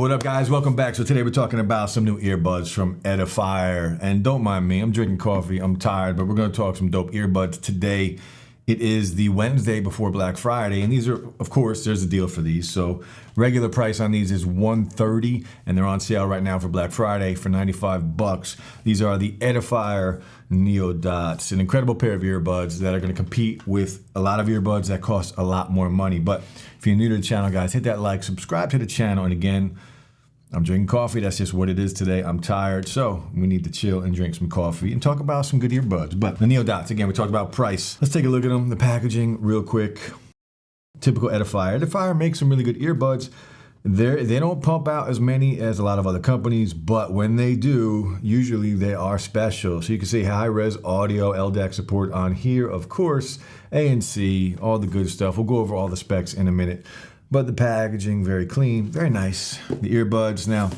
What up, guys? Welcome back. So today we're talking about some new earbuds from Edifier. And don't mind me, I'm drinking coffee, I'm tired, but we're going to talk some dope earbuds today. It is the Wednesday before Black Friday, and these are, of course, there's a deal for these. So regular price on these is $130, and they're on sale right now for Black Friday for 95 bucks. These are the Edifier NeoDots, an incredible pair of earbuds that are going to compete with a lot of earbuds that cost a lot more money. But if you're new to the channel, guys, hit that like, subscribe to the channel, and again, I'm drinking coffee. That's just what it is today. I'm tired, so we need to chill and drink some coffee and talk about some good earbuds. But the NeoDots, again, we talked about price. Let's take a look at them, the packaging real quick. Typical Edifier. Edifier makes some really good earbuds. They don't pump out as many as a lot of other companies, but when they do, usually they are special. So you can see high-res audio, LDAC support on here, of course, ANC, all the good stuff. We'll go over all the specs in a minute. But the packaging, very clean, very nice. The earbuds, now,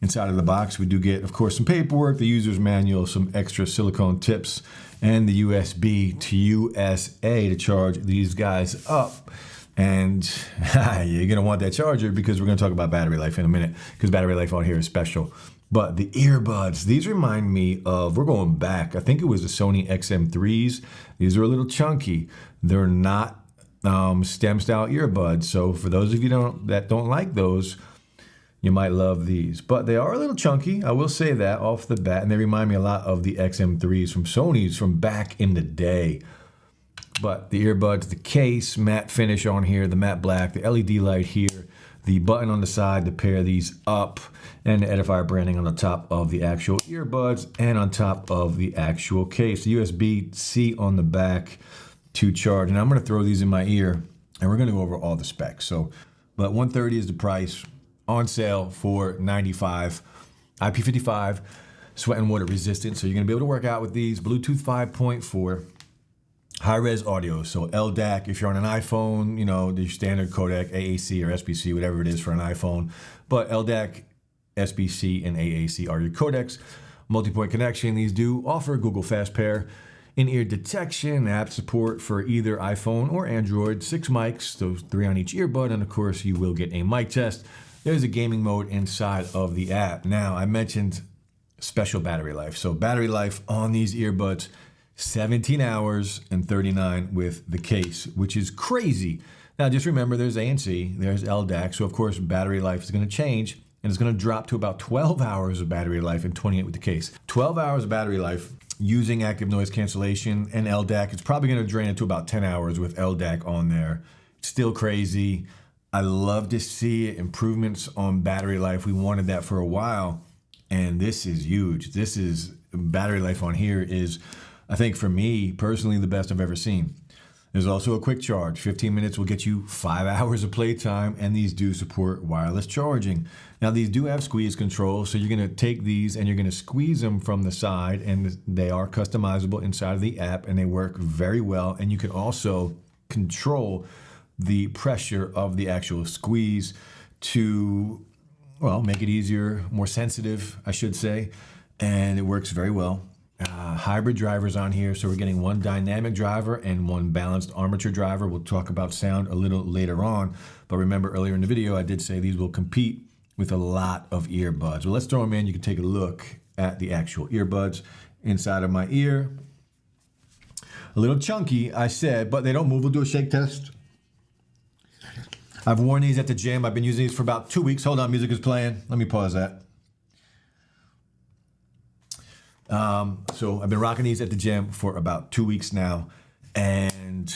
inside of the box, we do get, of course, some paperwork, the user's manual, some extra silicone tips, and the USB to USA to charge these guys up. And you're gonna want that charger because we're gonna talk about battery life in a minute, because battery life on here is special. But the earbuds, these remind me of, we're going back, I think it was the Sony XM3s. These are a little chunky. They're not stem style earbuds. So for those of you that don't like those, you might love these. But they are a little chunky, I will say that off the bat, and they remind me a lot of the XM3s from Sony's from back in the day. But the earbuds, the case, matte finish on here, the matte black, the LED light here, the button on the side to pair these up, and the Edifier branding on the top of the actual earbuds and on top of the actual case. The USB-C on the back to charge. And I'm going to throw these in my ear and we're going to go over all the specs. But $130 is the price, on sale for $95. IP55, sweat and water resistant. So you're going to be able to work out with these. Bluetooth 5.4, high-res audio. So LDAC, if you're on an iPhone, you know, the standard codec, AAC or SBC, whatever it is for an iPhone. But LDAC, SBC, and AAC are your codecs. Multi-point connection. These do offer Google Fast Pair. In-ear detection, app support for either iPhone or Android, 6 mics, those 3 on each earbud, and of course you will get a mic test. There's a gaming mode inside of the app. Now, I mentioned special battery life. So battery life on these earbuds, 17 hours and 39 with the case, which is crazy. Now, just remember there's ANC, there's LDAC, so of course battery life is gonna change, and it's gonna drop to about 12 hours of battery life and 28 with the case. 12 hours of battery life using active noise cancellation and LDAC. It's probably gonna drain it to about 10 hours with LDAC on there. It's still crazy. I love to see it. Improvements on battery life. We wanted that for a while, and this is huge. This is, battery life on here is, I think for me personally, the best I've ever seen. There's also a quick charge. 15 minutes will get you 5 hours of playtime, and these do support wireless charging. Now, these do have squeeze control, so you're gonna take these and you're gonna squeeze them from the side, and they are customizable inside of the app, and they work very well. And you can also control the pressure of the actual squeeze to, well, make it easier, more sensitive, I should say, and it works very well. Hybrid drivers on here, so we're getting one dynamic driver and one balanced armature driver. We'll talk about sound a little later on, but remember earlier in the video I did say these will compete with a lot of earbuds. Well, let's throw them in. You can take a look at the actual earbuds inside of my ear. A little chunky, I said, but they don't move. We'll do a shake test. I've worn these at the gym. I've been using these for about 2 weeks. Hold on, music is playing. Let me pause that. So I've been rocking these at the gym for about 2 weeks now. And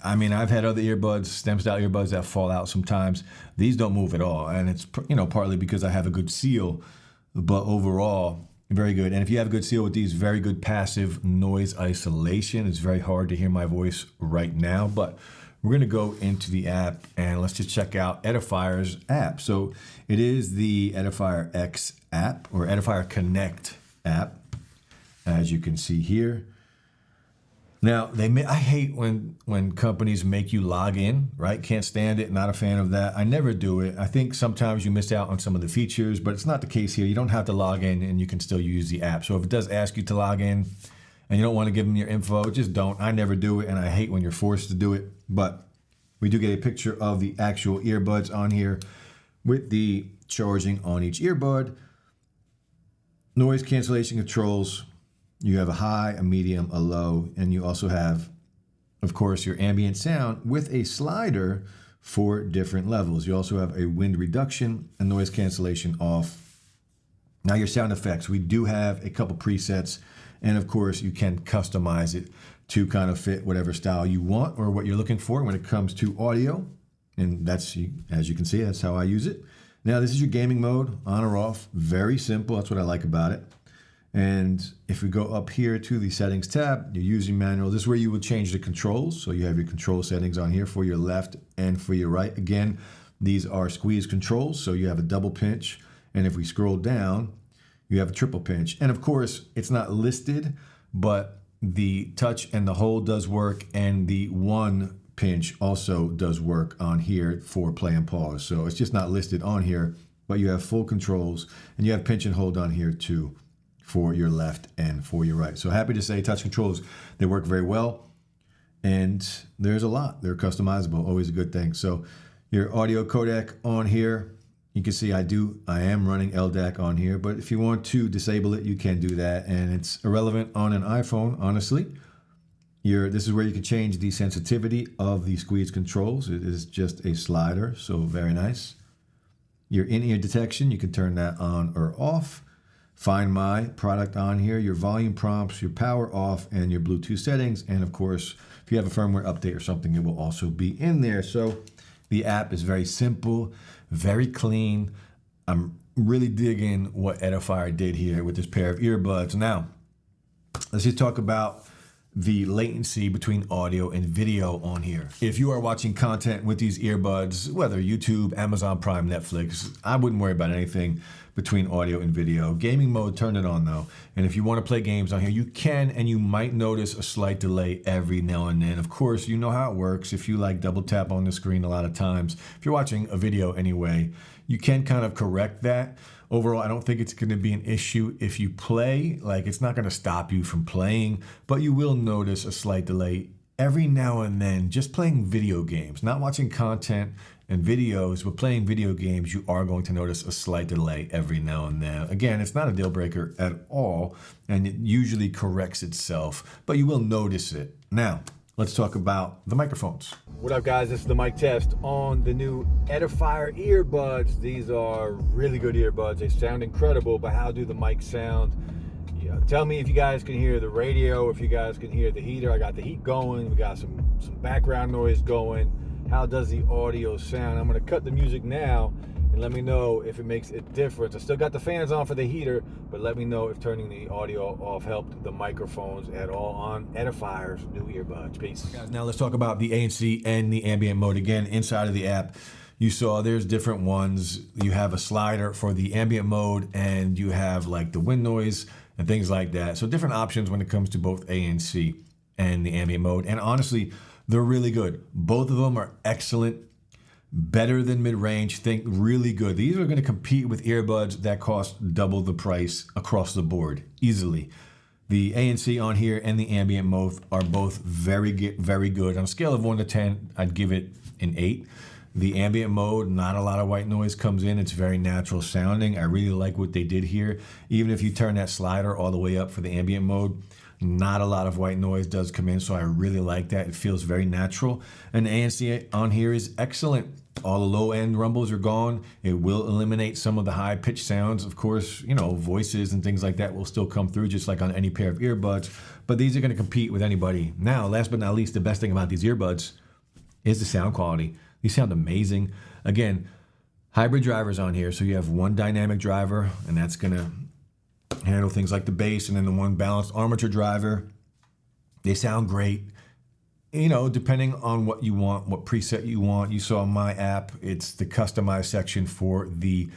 I mean, I've had other earbuds, stem style earbuds that fall out sometimes. These don't move at all. And it's, you know, partly because I have a good seal, but overall, very good. And if you have a good seal with these, very good passive noise isolation. It's very hard to hear my voice right now, but we're gonna go into the app and let's just check out Edifier's app. So it is the Edifier X app, or Edifier Connect app, as you can see here. Now, I hate when companies make you log in, right? Can't stand it, not a fan of that. I never do it. I think sometimes you miss out on some of the features, but it's not the case here. You don't have to log in and you can still use the app. So if it does ask you to log in and you don't want to give them your info, just don't. I never do it, and I hate when you're forced to do it. But we do get a picture of the actual earbuds on here with the charging on each earbud. Noise cancellation controls. You have a high, a medium, a low, and you also have, of course, your ambient sound with a slider for different levels. You also have a wind reduction and noise cancellation off. Now your sound effects, we do have a couple presets, and of course you can customize it to kind of fit whatever style you want or what you're looking for when it comes to audio. And that's, as you can see, that's how I use it. Now this is your gaming mode, on or off, very simple. That's what I like about it. And if we go up here to the settings tab, your using manual, this is where you will change the controls. So you have your control settings on here for your left and for your right. Again, these are squeeze controls. So you have a double pinch. And if we scroll down, you have a triple pinch. And of course, it's not listed, but the touch and the hold does work. And the one pinch also does work on here for play and pause. So it's just not listed on here, but you have full controls and you have pinch and hold on here too, for your left and for your right. So happy to say touch controls, they work very well. And there's a lot, they're customizable, always a good thing. So your audio codec on here, you can see I am running LDAC on here, but if you want to disable it, you can do that. And it's irrelevant on an iPhone, honestly. This is where you can change the sensitivity of the squeeze controls. It is just a slider, so very nice. Your in-ear detection, you can turn that on or off. Find My product on here, your volume prompts, your power off, and your Bluetooth settings. And of course, if you have a firmware update or something, it will also be in there. So the app is very simple, very clean. I'm really digging what Edifier did here with this pair of earbuds. Now, let's just talk about the latency between audio and video on here. If you are watching content with these earbuds, whether YouTube, Amazon Prime, Netflix, I wouldn't worry about anything between audio and video. Gaming mode, turn it on though. And if you want to play games on here, you can, and you might notice a slight delay every now and then. Of course, you know how it works. If you like double tap on the screen a lot of times, if you're watching a video anyway, you can kind of correct that. Overall, I don't think it's going to be an issue if you play. Like, it's not going to stop you from playing, but you will notice a slight delay every now and then just playing video games, not watching content and videos, but playing video games. You are going to notice a slight delay every now and then. Again, it's not a deal breaker at all, and it usually corrects itself, but you will notice it. Now, let's talk about the microphones. What up, guys? This is the mic test on the new Edifier earbuds. These are really good earbuds. They sound incredible, but how do the mics sound? Yeah, tell me if you guys can hear the radio, if you guys can hear the heater. I got the heat going. We got some background noise going. How does the audio sound? I'm going to cut the music now and let me know if it makes a difference. I still got the fans on for the heater, but let me know if turning the audio off helped the microphones at all on Edifier's new earbuds. Peace. Guys, now let's talk about the ANC and the ambient mode. Again, inside of the app, you saw there's different ones. You have a slider for the ambient mode, and you have like the wind noise and things like that. So different options when it comes to both ANC and the ambient mode. And honestly, they're really good. Both of them are excellent. Better than mid-range, think really good. These are going to compete with earbuds that cost double the price across the board, easily. The ANC on here and the ambient mode are both very good. On a scale of 1 to 10, I'd give it an 8. The ambient mode, not a lot of white noise comes in. It's very natural sounding. I really like what they did here. Even if you turn that slider all the way up for the ambient mode, not a lot of white noise does come in, so I really like that. It feels very natural. And the ANC on here is excellent. All the low-end rumbles are gone. It will eliminate some of the high-pitched sounds. Of course, you know, voices and things like that will still come through just like on any pair of earbuds, but these are going to compete with anybody. Now, last but not least, the best thing about these earbuds is the sound quality. These sound amazing. Again, hybrid drivers on here, so you have one dynamic driver, and that's going to handle things like the bass, and then the one balanced armature driver. They sound great. You know, depending on what you want, what preset you want. You saw my app, it's the customized section for the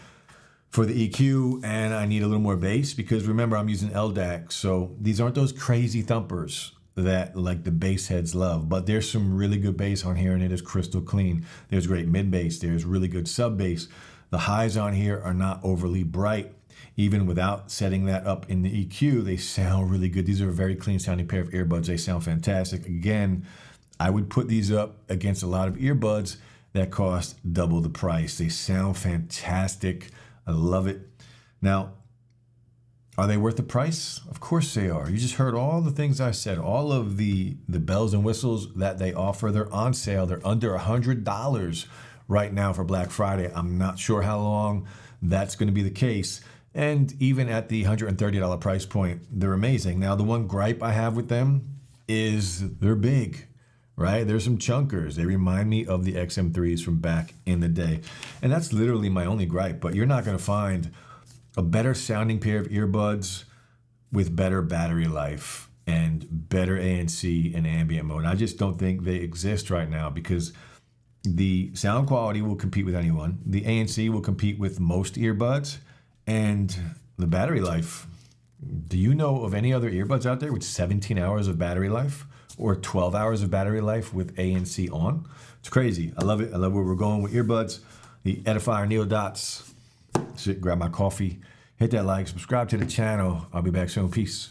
EQ, and I need a little more bass because remember, I'm using LDAC, so these aren't those crazy thumpers that like the bass heads love, but there's some really good bass on here and it is crystal clean. There's great mid bass, there's really good sub bass. The highs on here are not overly bright. Even without setting that up in the EQ, they sound really good. These are a very clean sounding pair of earbuds. They sound fantastic. Again, I would put these up against a lot of earbuds that cost double the price. They sound fantastic. I love it. Now, are they worth the price? Of course they are. You just heard all the things I said, all of the bells and whistles that they offer. They're on sale. They're under $100 right now for Black Friday. I'm not sure how long that's going to be the case. And even at the $130 price point, they're amazing. Now, the one gripe I have with them is they're big, right? There's some chunkers. They remind me of the XM3s from back in the day. And that's literally my only gripe. But you're not going to find a better sounding pair of earbuds with better battery life and better ANC and ambient mode. I just don't think they exist right now because the sound quality will compete with anyone. The ANC will compete with most earbuds, and the battery life. Do you know of any other earbuds out there with 17 hours of battery life or 12 hours of battery life with ANC on? It's crazy. I love it. I love where we're going with earbuds. The Edifier NeoDots. Sit, grab my coffee, hit that like, subscribe to the channel. I'll be back soon. Peace.